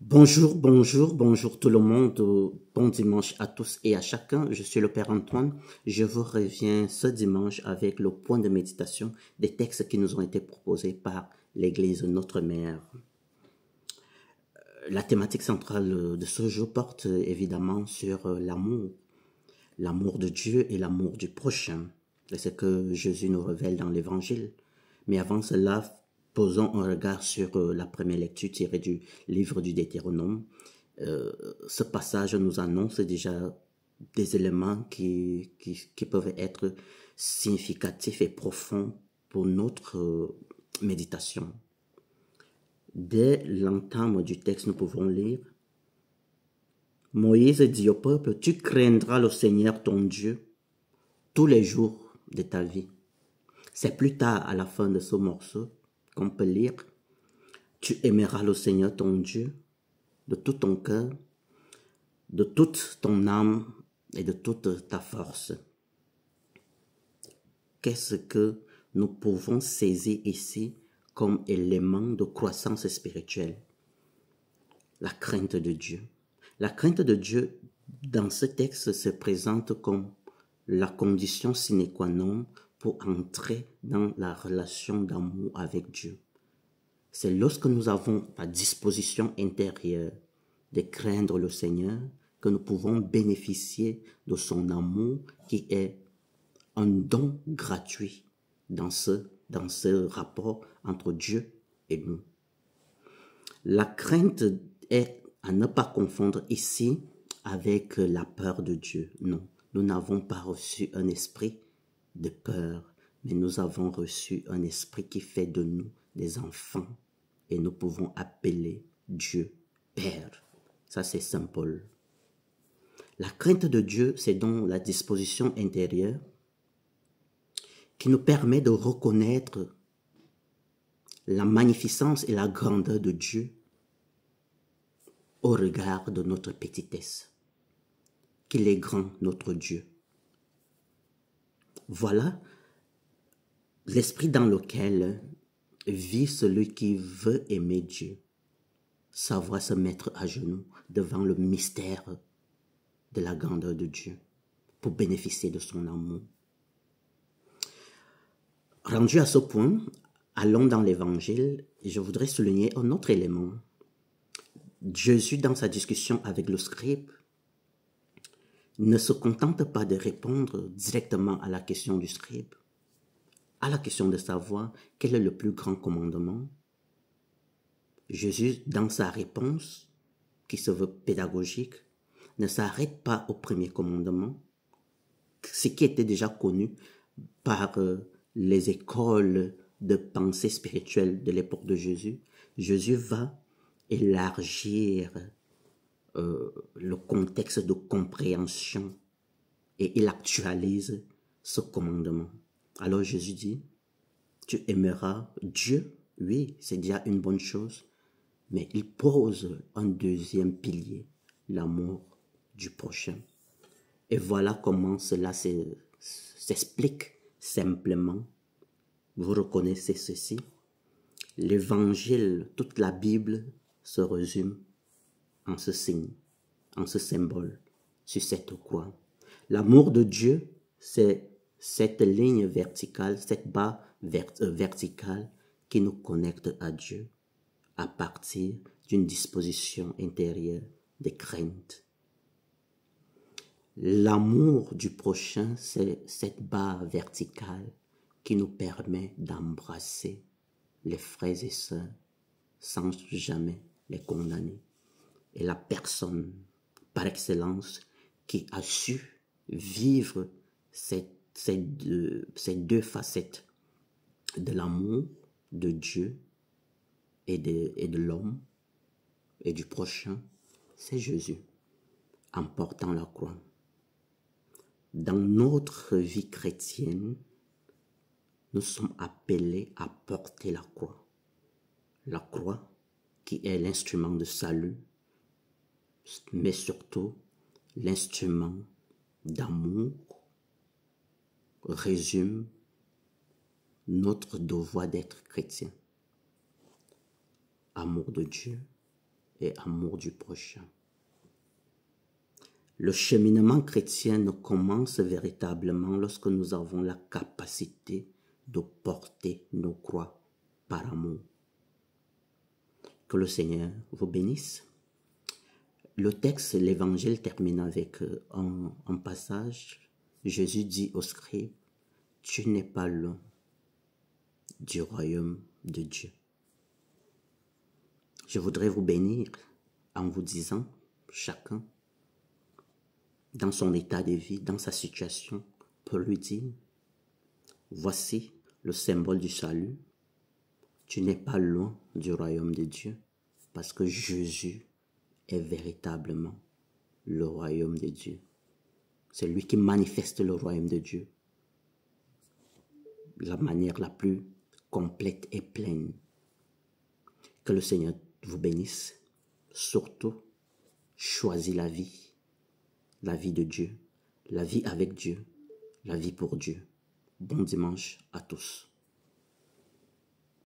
Bonjour, bonjour, bonjour tout le monde. Bon dimanche à tous et à chacun. Je suis le Père Antoine. Je vous reviens ce dimanche avec le point de méditation des textes qui nous ont été proposés par l'Église Notre Mère. La thématique centrale de ce jour porte évidemment sur l'amour. L'amour de Dieu et l'amour du prochain. C'est ce que Jésus nous révèle dans l'Évangile. Mais avant cela, posons un regard sur la première lecture tirée du livre du Deutéronome. Ce passage nous annonce déjà des éléments qui peuvent être significatifs et profonds pour notre méditation. Dès l'entame du texte, nous pouvons lire: Moïse dit au peuple, tu craindras le Seigneur ton Dieu tous les jours de ta vie. C'est plus tard, à la fin de ce morceau, qu'on peut lire: tu aimeras le Seigneur ton Dieu de tout ton cœur, de toute ton âme et de toute ta force. Qu'est-ce que nous pouvons saisir ici comme élément de croissance spirituelle? La crainte de Dieu. La crainte de Dieu, dans ce texte, se présente comme la condition sine qua non pour entrer dans la relation d'amour avec Dieu. C'est lorsque nous avons la disposition intérieure de craindre le Seigneur que nous pouvons bénéficier de son amour qui est un don gratuit dans ce rapport entre Dieu et nous. La crainte est à ne pas confondre ici avec la peur de Dieu. Non, nous n'avons pas reçu un esprit de peur, mais nous avons reçu un esprit qui fait de nous des enfants et nous pouvons appeler Dieu Père. Ça, c'est Saint Paul. La crainte de Dieu, c'est donc la disposition intérieure qui nous permet de reconnaître la magnificence et la grandeur de Dieu au regard de notre petitesse, qu'il est grand, notre Dieu. Voilà l'esprit dans lequel vit celui qui veut aimer Dieu, savoir se mettre à genoux devant le mystère de la grandeur de Dieu pour bénéficier de son amour. Rendu à ce point, allons dans l'Évangile et je voudrais souligner un autre élément. Jésus, dans sa discussion avec le scribe, ne se contente pas de répondre directement à la question du scribe, à la question de savoir quel est le plus grand commandement. Jésus, dans sa réponse, qui se veut pédagogique, ne s'arrête pas au premier commandement, ce qui était déjà connu par les écoles de pensée spirituelle de l'époque de Jésus. Jésus va élargir le contexte de compréhension et il actualise ce commandement. Alors Jésus dit, tu aimeras Dieu, oui, c'est déjà une bonne chose, mais il pose un deuxième pilier, l'amour du prochain. Et voilà comment cela s'explique simplement. Vous reconnaissez ceci. L'évangile, toute la Bible se résume en ce signe, en ce symbole, sur cette croix. L'amour de Dieu, c'est cette ligne verticale, cette barre verticale qui nous connecte à Dieu à partir d'une disposition intérieure de crainte. L'amour du prochain, c'est cette barre verticale qui nous permet d'embrasser les frères et sœurs sans jamais les condamner. Et la personne par excellence qui a su vivre ces deux facettes de l'amour de Dieu et de l'homme et du prochain, c'est Jésus en portant la croix. Dans notre vie chrétienne, nous sommes appelés à porter la croix. La croix qui est l'instrument de salut, mais surtout l'instrument d'amour, résume notre devoir d'être chrétien. Amour de Dieu et amour du prochain. Le cheminement chrétien ne commence véritablement lorsque nous avons la capacité de porter nos croix par amour. Que le Seigneur vous bénisse. Le texte, l'évangile termine avec un passage. Jésus dit aux scribes, « Tu n'es pas loin du royaume de Dieu. » Je voudrais vous bénir en vous disant, chacun, dans son état de vie, dans sa situation, peut lui dire, voici le symbole du salut. Tu n'es pas loin du royaume de Dieu parce que Jésus est véritablement le royaume de Dieu. C'est lui qui manifeste le royaume de Dieu de la manière la plus complète et pleine. Que le Seigneur vous bénisse. Surtout, choisis la vie de Dieu, la vie avec Dieu, la vie pour Dieu. Bon dimanche à tous.